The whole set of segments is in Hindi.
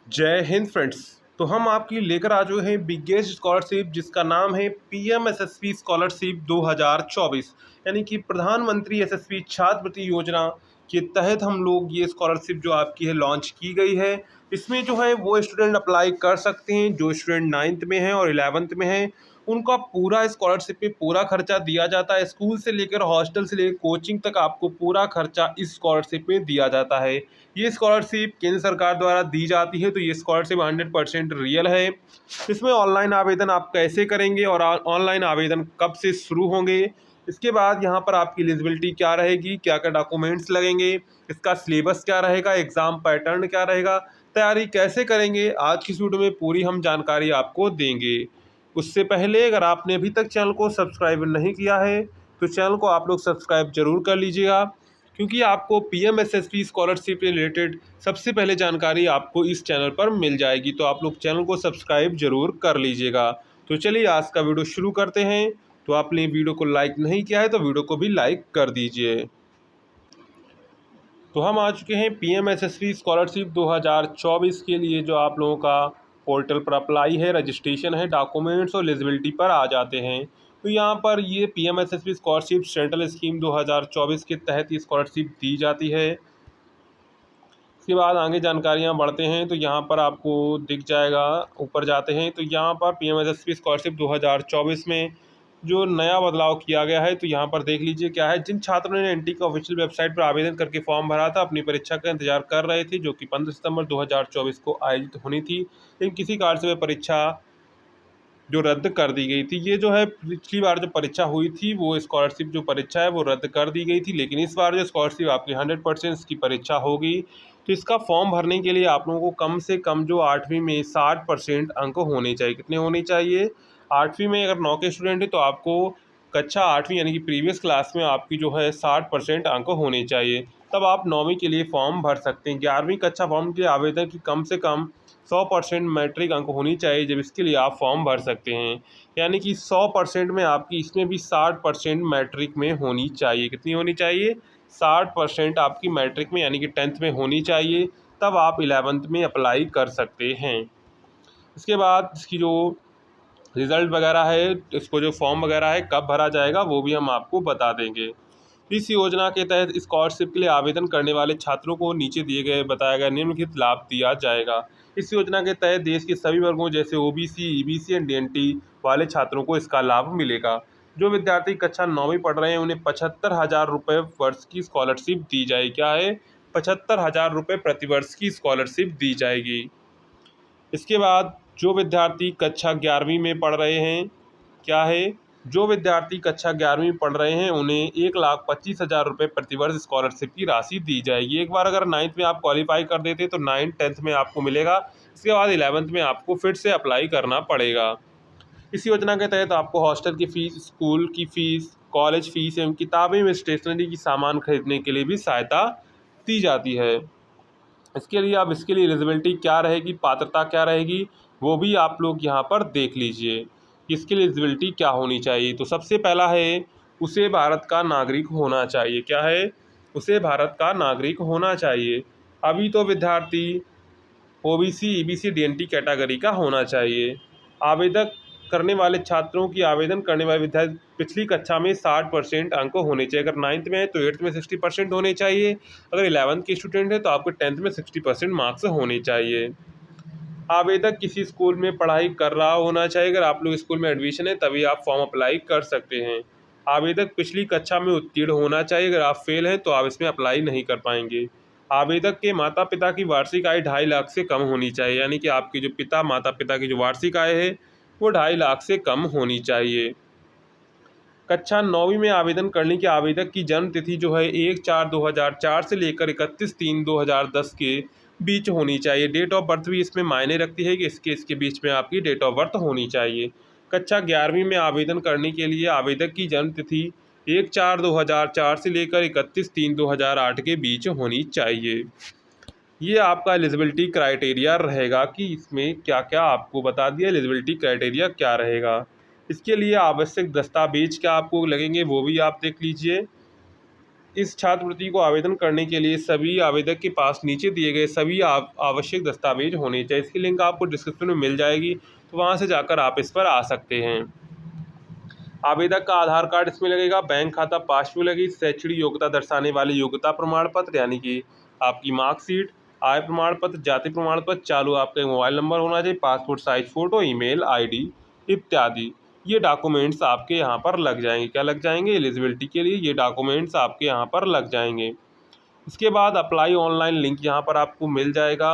जय हिंद फ्रेंड्स। तो हम आपकी लेकर आ जो हैं बिगेस्ट स्कॉलरशिप जिसका नाम है पीएमएसएसपी स्कॉलरशिप 2024, यानी कि प्रधानमंत्री एसएसपी छात्रवृत्ति योजना के तहत हम लोग ये स्कॉलरशिप जो आपकी है लॉन्च की गई है। इसमें जो है वो स्टूडेंट अप्लाई कर सकते हैं जो स्टूडेंट 9th में है और 11th में है। उनका पूरा स्कॉलरशिप पे पूरा खर्चा दिया जाता है, स्कूल से लेकर हॉस्टल से लेकर कोचिंग तक आपको पूरा खर्चा इस स्कॉलरशिप में दिया जाता है। ये स्कॉलरशिप केंद्र सरकार द्वारा दी जाती है, तो ये स्कॉलरशिप 100% रियल है। इसमें ऑनलाइन आवेदन आप कैसे करेंगे और ऑनलाइन आवेदन कब से शुरू होंगे, इसके बाद यहाँ पर आपकी एलिजिबिलिटी क्या रहेगी, क्या क्या डॉक्यूमेंट्स लगेंगे, इसका सिलेबस क्या रहेगा, एग्ज़ाम पैटर्न क्या रहेगा, तैयारी कैसे करेंगे, आज की इस वीडियो में पूरी हम जानकारी आपको देंगे। उससे पहले अगर आपने अभी तक चैनल को सब्सक्राइब नहीं किया है तो चैनल को आप लोग सब्सक्राइब जरूर कर लीजिएगा, क्योंकि आपको पीएमएसएसपी स्कॉलरशिप से रिलेटेड सबसे पहले जानकारी आपको इस चैनल पर मिल जाएगी। तो आप लोग चैनल को सब्सक्राइब जरूर कर लीजिएगा। तो चलिए आज का वीडियो शुरू करते हैं। तो आपने वीडियो को लाइक नहीं किया है तो वीडियो को भी लाइक कर दीजिए। तो हम आ चुके हैं पीएमएसएसपी स्कॉलरशिप 2024 के लिए, जो आप लोगों का पोर्टल पर अप्लाई है, रजिस्ट्रेशन है, डॉक्यूमेंट्स और एलिजिबिलिटी पर आ जाते हैं। तो यहाँ पर ये पीएमएसएसपी स्कॉलरशिप सेंट्रल स्कीम 2024 के तहत ये स्कॉलरशिप दी जाती है। इसके बाद आगे जानकारियाँ बढ़ते हैं तो यहाँ पर आपको दिख जाएगा, ऊपर जाते हैं तो यहाँ पर पीएमएसएसपी स्कॉलरशिप 2024 में जो नया बदलाव किया गया है, तो यहाँ पर देख लीजिए क्या है। जिन छात्रों ने एनटी की ऑफिशियल वेबसाइट पर आवेदन करके फॉर्म भरा था, अपनी परीक्षा का इंतजार कर रहे थे, जो कि 15 सितंबर 2024 को आयोजित होनी थी, लेकिन किसी कारण से वह परीक्षा जो रद्द कर दी गई थी। ये जो है पिछली बार जो परीक्षा हुई थी वो स्कॉलरशिप जो परीक्षा है वो रद्द कर दी गई थी, लेकिन इस बार जो स्कॉलरशिप आपकी 100% की परीक्षा होगी। तो इसका फॉर्म भरने के लिए आप लोगों को कम से कम जो 8वीं में 60% अंक होने चाहिए। कितने होने चाहिए? 8वीं में अगर 9 के स्टूडेंट हैं तो आपको कक्षा 8वीं यानी कि प्रीवियस क्लास में आपकी जो है 60% अंक होने चाहिए, तब आप 9वीं के लिए फॉर्म भर सकते हैं। 11वीं कक्षा फॉर्म के आवेदन की कम से कम 100% मैट्रिक अंक होनी चाहिए, जब इसके लिए आप फॉर्म भर सकते हैं। यानी कि 100% में आपकी इसमें भी 60% मैट्रिक में होनी चाहिए। कितनी होनी चाहिए? 60% आपकी मैट्रिक में यानी कि 10th में होनी चाहिए, तब आप 11th में अप्लाई कर सकते हैं। इसके बाद इसकी जो रिज़ल्ट वगैरह है, इसको जो फॉर्म वगैरह है कब भरा जाएगा वो भी हम आपको बता देंगे। इस योजना के तहत स्कॉलरशिप के लिए आवेदन करने वाले छात्रों को नीचे दिए गए बताया गया निम्नलिखित लाभ दिया जाएगा। इस योजना के तहत देश के सभी वर्गों जैसे ओबीसी, ईबीसी एंड डीएनटी वाले छात्रों को इसका लाभ मिलेगा। जो विद्यार्थी कक्षा 9वीं पढ़ रहे हैं उन्हें 75,000 रुपये वर्ष की स्कॉलरशिप दी जाएगी। क्या है? 75,000 रुपये प्रतिवर्ष की स्कॉलरशिप दी जाएगी। इसके बाद जो विद्यार्थी कक्षा 11वीं में पढ़ रहे हैं, क्या है? जो विद्यार्थी कक्षा 11वीं में पढ़ रहे हैं उन्हें 1,25,000 रुपये प्रतिवर्ष स्कॉलरशिप की राशि दी जाएगी। एक बार अगर 9th में आप क्वालिफाई कर देते तो 9th 10th में आपको मिलेगा। इसके बाद 11th में आपको फिर से अप्लाई करना पड़ेगा। इस योजना के तहत आपको हॉस्टल की फ़ीस, स्कूल की फ़ीस, कॉलेज फ़ीस एवं किताबें व स्टेशनरी की सामान खरीदने के लिए भी सहायता दी जाती है। इसके लिए अब इसके लिए एलिजिबिलिटी क्या रहेगी, पात्रता क्या रहेगी, वो भी आप लोग यहाँ पर देख लीजिए। इसके लिए एलिजिबिलिटी क्या होनी चाहिए। तो सबसे पहला है, उसे भारत का नागरिक होना चाहिए। क्या है? उसे भारत का नागरिक होना चाहिए। अभी तो विद्यार्थी ओबीसी, ईबीसी, डीएनटी कैटेगरी का होना चाहिए। आवेदक करने वाले छात्रों की आवेदन करने वाले विद्यार्थी पिछली कक्षा में 60% अंक होने चाहिए। अगर 9th में है तो 8th में 60% होने चाहिए। अगर 11th के स्टूडेंट है तो आपको 10th में 60% मार्क्स होने चाहिए। आवेदक किसी स्कूल में पढ़ाई कर रहा होना चाहिए। अगर आप लोग स्कूल में एडमिशन है तभी आप फॉर्म अप्लाई कर सकते हैं। आवेदक पिछली कक्षा में उत्तीर्ण होना चाहिए। अगर आप फेल हैं तो आप इसमें अप्लाई नहीं कर पाएंगे। आवेदक के माता पिता की वार्षिक आय 2.5 लाख से कम होनी चाहिए, यानी कि आपके जो माता पिता की जो वार्षिक आय है वो 2.5 लाख से कम होनी चाहिए। कक्षा 9वीं में आवेदन करने के आवेदक की जन्म तिथि जो है 1/4/2004 से लेकर 31/3/2010 के बीच होनी चाहिए। डेट ऑफ बर्थ भी इसमें मायने रखती है कि इसके बीच में आपकी डेट ऑफ बर्थ होनी चाहिए। कक्षा 11वीं में आवेदन करने के लिए आवेदक की जन्म तिथि 1/4/2004 से लेकर 31/3/2008 के बीच होनी चाहिए। ये आपका एलिजिबिलिटी क्राइटेरिया रहेगा कि इसमें क्या क्या आपको बता दिया, एलिजिबिलिटी क्राइटेरिया क्या रहेगा। इसके लिए आवश्यक दस्तावेज क्या आपको लगेंगे वो भी आप देख लीजिए। इस छात्रवृत्ति को आवेदन करने के लिए सभी आवेदक के पास नीचे दिए गए सभी आवश्यक दस्तावेज होने चाहिए। इसकी लिंक आपको डिस्क्रिप्शन में मिल जाएगी, तो वहाँ से जाकर आप इस पर आ सकते हैं। आवेदक का आधार कार्ड इसमें लगेगा, बैंक खाता पासबुक लगेगी, शैक्षणिक योग्यता दर्शाने वाले योग्यता प्रमाण पत्र यानी कि आपकी मार्कशीट, आय प्रमाण पत्र, जाति प्रमाण पत्र, चालू आपका मोबाइल नंबर होना चाहिए, passport size photo, email ID इत्यादि। ये डॉक्यूमेंट्स आपके यहाँ पर लग जाएंगे। क्या लग जाएंगे? एलिजिबिलिटी के लिए ये डॉक्यूमेंट्स आपके यहाँ पर लग जाएंगे। इसके बाद अप्लाई ऑनलाइन लिंक यहाँ पर आपको मिल जाएगा।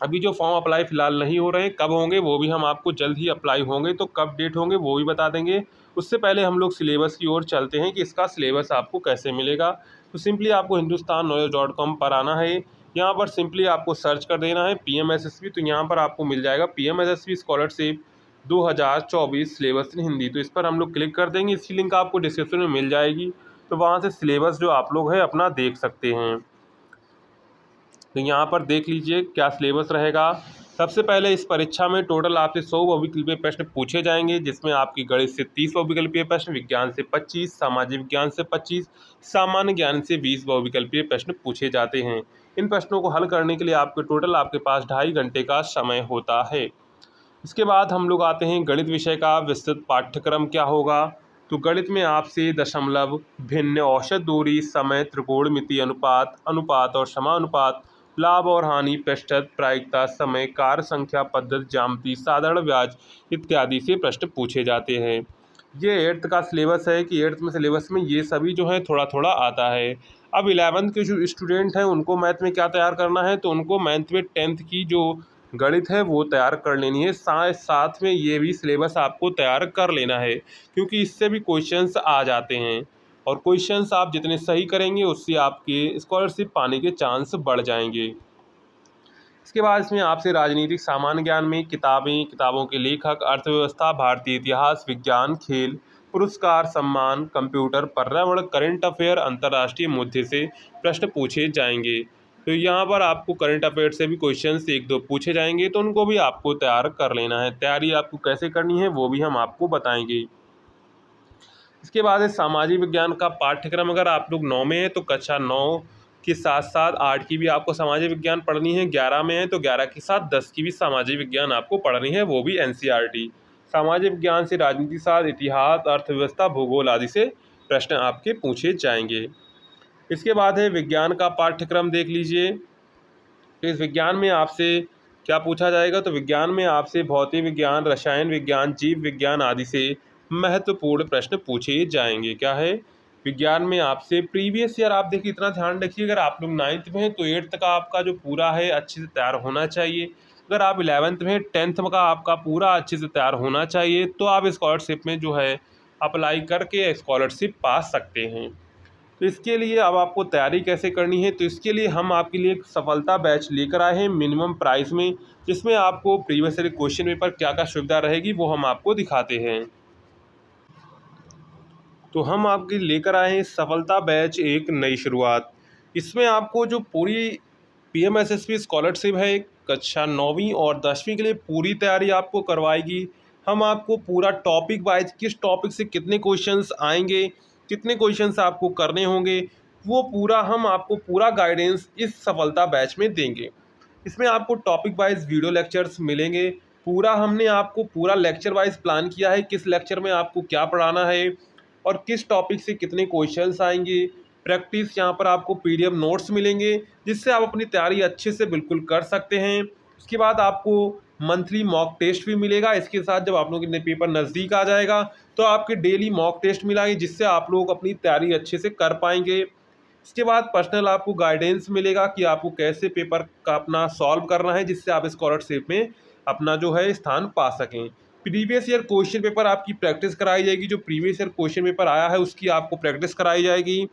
अभी जो फॉर्म अप्लाई फ़िलहाल नहीं हो रहे हैं, कब होंगे वो भी हम आपको जल्द ही अप्लाई होंगे, तो कब डेट होंगे वो भी बता देंगे। उससे पहले हम लोग सिलेबस की ओर चलते हैं कि इसका सिलेबस आपको कैसे मिलेगा। तो सिंपली आपको hindustanKnowledge.com पर आना है। यहाँ पर सिंपली आपको सर्च कर देना है PMSSB, तो यहाँ पर आपको मिल जाएगा PMSSB scholarship 2024 syllabus in Hindi. तो इस पर हम लोग क्लिक कर देंगे। इसकी लिंक आपको डिस्क्रिप्शन में मिल जाएगी, तो वहाँ से सिलेबस जो आप लोग है अपना देख सकते हैं। तो यहाँ पर देख लीजिए क्या सिलेबस रहेगा। सबसे पहले इस परीक्षा में टोटल आपसे 100 बहुविकल्पीय प्रश्न पूछे जाएंगे, जिसमें आपकी गणित से 30 बहुविकल्पीय प्रश्न, विज्ञान से 25, सामाजिक विज्ञान से 25, सामान्य ज्ञान से 20 बहुविकल्पीय प्रश्न पूछे जाते हैं। इन प्रश्नों को हल करने के लिए आपके पास 2.5 घंटे का समय होता है। इसके बाद हम लोग आते हैं गणित विषय का विस्तृत पाठ्यक्रम क्या होगा। तो गणित में आपसे दशमलव, भिन्न, औसत दूरी, समय, त्रिकोणमिति, अनुपात, अनुपात और समानुपात, लाभ और हानि, प्रतिशत, प्रायिकता, समय, कार्य संख्या पद्धति, ज्यामिति, साधारण ब्याज इत्यादि से प्रश्न पूछे जाते हैं। ये 8th का सिलेबस है कि 8th में सिलेबस में ये सभी जो है थोड़ा थोड़ा आता है। अब 11th के जो स्टूडेंट हैं उनको मैथ में क्या तैयार करना है, तो उनको मैथ में 10th की जो गणित है वो तैयार कर लेनी है। साथ में ये भी सिलेबस आपको तैयार कर लेना है, क्योंकि इससे भी क्वेश्चंस आ जाते हैं, और क्वेश्चंस आप जितने सही करेंगे उससे आपके स्कॉलरशिप पाने के चांस बढ़ जाएंगे। इसके बाद इसमें आपसे राजनीतिक सामान्य ज्ञान में किताबें, किताबों के लेखक, अर्थव्यवस्था, भारतीय इतिहास, विज्ञान, खेल, पुरस्कार, सम्मान, कंप्यूटर, पर्यावरण, करंट अफेयर, अंतर्राष्ट्रीय मुद्दे से प्रश्न पूछे जाएंगे। तो यहाँ पर आपको करंट अफेयर से भी क्वेश्चंस 1-2 पूछे जाएंगे, तो उनको भी आपको तैयार कर लेना है। तैयारी आपको कैसे करनी है वो भी हम आपको बताएंगे। इसके बाद है सामाजिक विज्ञान का पाठ्यक्रम। अगर आप लोग 9 में हैं तो कक्षा 9 के साथ साथ 8 की भी आपको सामाजिक विज्ञान पढ़नी है। 11 में है तो 11 के साथ 10 की भी सामाजिक विज्ञान आपको पढ़नी है, वो भी NCERT। सामाजिक विज्ञान से राजनीति शास्त्र, इतिहास, अर्थव्यवस्था, भूगोल आदि से प्रश्न आपके पूछे जाएंगे। इसके बाद है विज्ञान का पाठ्यक्रम देख लीजिए। तो इस विज्ञान में आपसे क्या पूछा जाएगा, तो विज्ञान में आपसे भौतिक विज्ञान, रसायन विज्ञान, जीव विज्ञान आदि से महत्वपूर्ण प्रश्न पूछे जाएंगे। क्या है? विज्ञान में आपसे प्रीवियस ईयर, आप देखिए इतना ध्यान रखिए, अगर आप लोग 9th में हैं तो 8th का आपका जो पूरा है अच्छे से तैयार होना चाहिए। अगर आप 11th में 10th का आपका पूरा अच्छे से तैयार होना चाहिए, तो आप स्कॉलरशिप में जो है अप्लाई करके स्कॉलरशिप पा सकते हैं। तो इसके लिए अब आपको तैयारी कैसे करनी है, तो इसके लिए हम आपके लिए एक सफलता बैच लेकर आए हैं मिनिमम प्राइस में, जिसमें आपको प्रीवियस ईयर क्वेश्चन पेपर क्या क्या सुविधा रहेगी वो हम आपको दिखाते हैं। तो हम आपके लेकर आए हैं सफलता बैच, एक नई शुरुआत। इसमें आपको जो पूरी PMSSB स्कॉलरशिप है कक्षा 9वीं और 10वीं के लिए पूरी तैयारी आपको करवाएगी। हम आपको पूरा टॉपिक वाइज किस टॉपिक से कितने क्वेश्चंस आएंगे, कितने क्वेश्चंस आपको करने होंगे, वो पूरा हम आपको पूरा गाइडेंस इस सफलता बैच में देंगे। इसमें आपको टॉपिक वाइज वीडियो लेक्चर्स मिलेंगे। पूरा हमने आपको पूरा लेक्चर वाइज प्लान किया है, किस लेक्चर में आपको क्या पढ़ाना है और किस टॉपिक से कितने क्वेश्चंस आएंगे। प्रैक्टिस यहाँ पर आपको PDF नोट्स मिलेंगे, जिससे आप अपनी तैयारी अच्छे से बिल्कुल कर सकते हैं। उसके बाद आपको मंथली मॉक टेस्ट भी मिलेगा। इसके साथ जब आप लोगों के पेपर नज़दीक आ जाएगा तो आपके डेली मॉक टेस्ट मिलेंगे, जिससे आप लोग अपनी तैयारी अच्छे से कर पाएंगे। इसके बाद पर्सनल आपको गाइडेंस मिलेगा कि आपको कैसे पेपर का अपना सॉल्व करना है, जिससे आप स्कॉलरशिप में अपना जो है स्थान पा सकें। प्रीवियस ईयर क्वेश्चन पेपर आपकी प्रैक्टिस कराई जाएगी। जो प्रीवियस ईयर क्वेश्चन पेपर आया है उसकी आपको प्रैक्टिस कराई जाएगी।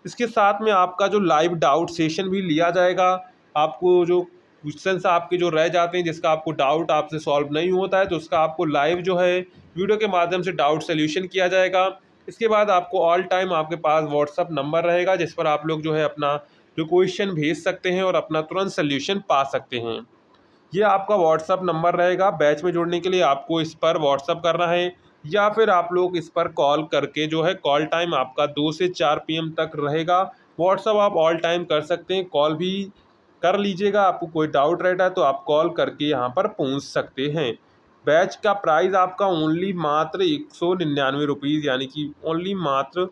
इसके साथ में आपका जो लाइव डाउट सेशन भी लिया जाएगा। आपको जो क्वेश्चंस आपके जो रह जाते हैं, जिसका आपको डाउट आपसे सॉल्व नहीं होता है, तो उसका आपको लाइव जो है वीडियो के माध्यम से डाउट सोल्यूशन किया जाएगा। इसके बाद आपको ऑल टाइम आपके पास व्हाट्सअप नंबर रहेगा, जिस पर आप लोग जो है अपना जो क्वेश्चन भेज सकते हैं और अपना तुरंत सोल्यूशन पा सकते हैं। ये आपका व्हाट्सअप नंबर रहेगा। बैच में जुड़ने के लिए आपको इस पर व्हाट्सअप करना है या फिर आप लोग इस पर कॉल करके जो है, कॉल टाइम आपका 2 से 4 PM तक रहेगा। व्हाट्सअप आप ऑल टाइम कर सकते हैं, कॉल भी कर लीजिएगा। आपको कोई डाउट रहता है तो आप कॉल करके यहाँ पर पूछ सकते हैं। बैच का प्राइस आपका ओनली मात्र 199 रुपीज़, यानी कि ओनली मात्र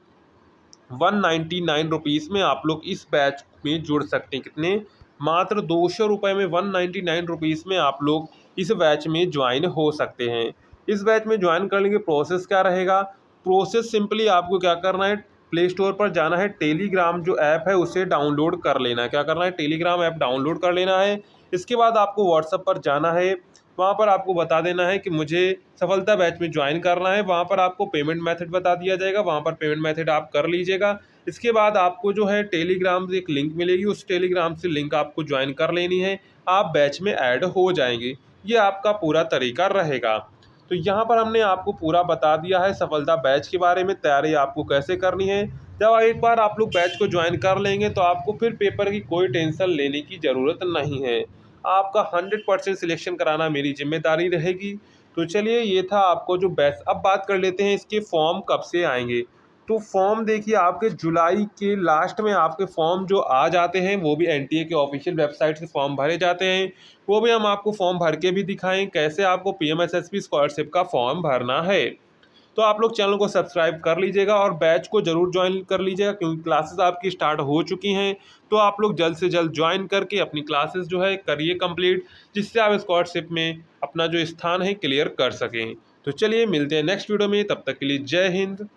199 रुपीज़ में आप लोग इस बैच में जुड़ सकते हैं। कितने? मात्र 200 रुपये में 199 रुपीज़ में आप लोग इस बैच में ज्वाइन हो सकते हैं। इस बैच में ज्वाइन करने के प्रोसेस क्या रहेगा? प्रोसेस सिंपली आपको क्या करना है, प्ले स्टोर पर जाना है, टेलीग्राम जो ऐप है उसे डाउनलोड कर लेना है। क्या करना है? टेलीग्राम ऐप डाउनलोड कर लेना है। इसके बाद आपको व्हाट्सएप पर जाना है, वहाँ पर आपको बता देना है कि मुझे सफलता बैच में ज्वाइन करना है। वहाँ पर आपको पेमेंट मेथड बता दिया जाएगा, वहाँ पर पेमेंट मेथड आप कर लीजिएगा। इसके बाद आपको जो है टेलीग्राम से एक लिंक मिलेगी, उस टेलीग्राम से लिंक आपको ज्वाइन कर लेनी है, आप बैच में ऐड हो जाएंगे। ये आपका पूरा तरीका रहेगा। तो यहाँ पर हमने आपको पूरा बता दिया है सफलता बैच के बारे में, तैयारी आपको कैसे करनी है। जब एक बार आप लोग बैच को ज्वाइन कर लेंगे तो आपको फिर पेपर की कोई टेंशन लेने की ज़रूरत नहीं है। आपका 100% सिलेक्शन कराना मेरी जिम्मेदारी रहेगी। तो चलिए, ये था आपको जो बैच। अब बात कर लेते हैं इसके फॉर्म कब से आएंगे। तो फॉर्म देखिए, आपके जुलाई के लास्ट में आपके फॉर्म जो आ जाते हैं, वो भी एनटीए के ऑफिशियल वेबसाइट से फॉर्म भरे जाते हैं। वो भी हम आपको फॉर्म भर के भी दिखाएं कैसे आपको पीएमएसएसपी स्कॉलरशिप का फॉर्म भरना है। तो आप लोग चैनल को सब्सक्राइब कर लीजिएगा और बैच को ज़रूर ज्वाइन कर लीजिएगा, क्योंकि क्लासेस आपकी स्टार्ट हो चुकी हैं। तो आप लोग जल्द से जल्द ज्वाइन करके अपनी क्लासेस जो है करिए कंप्लीट, जिससे आप स्कॉलरशिप में अपना जो स्थान है क्लियर कर सकें। तो चलिए, मिलते हैं नेक्स्ट वीडियो में, तब तक के लिए जय हिंद।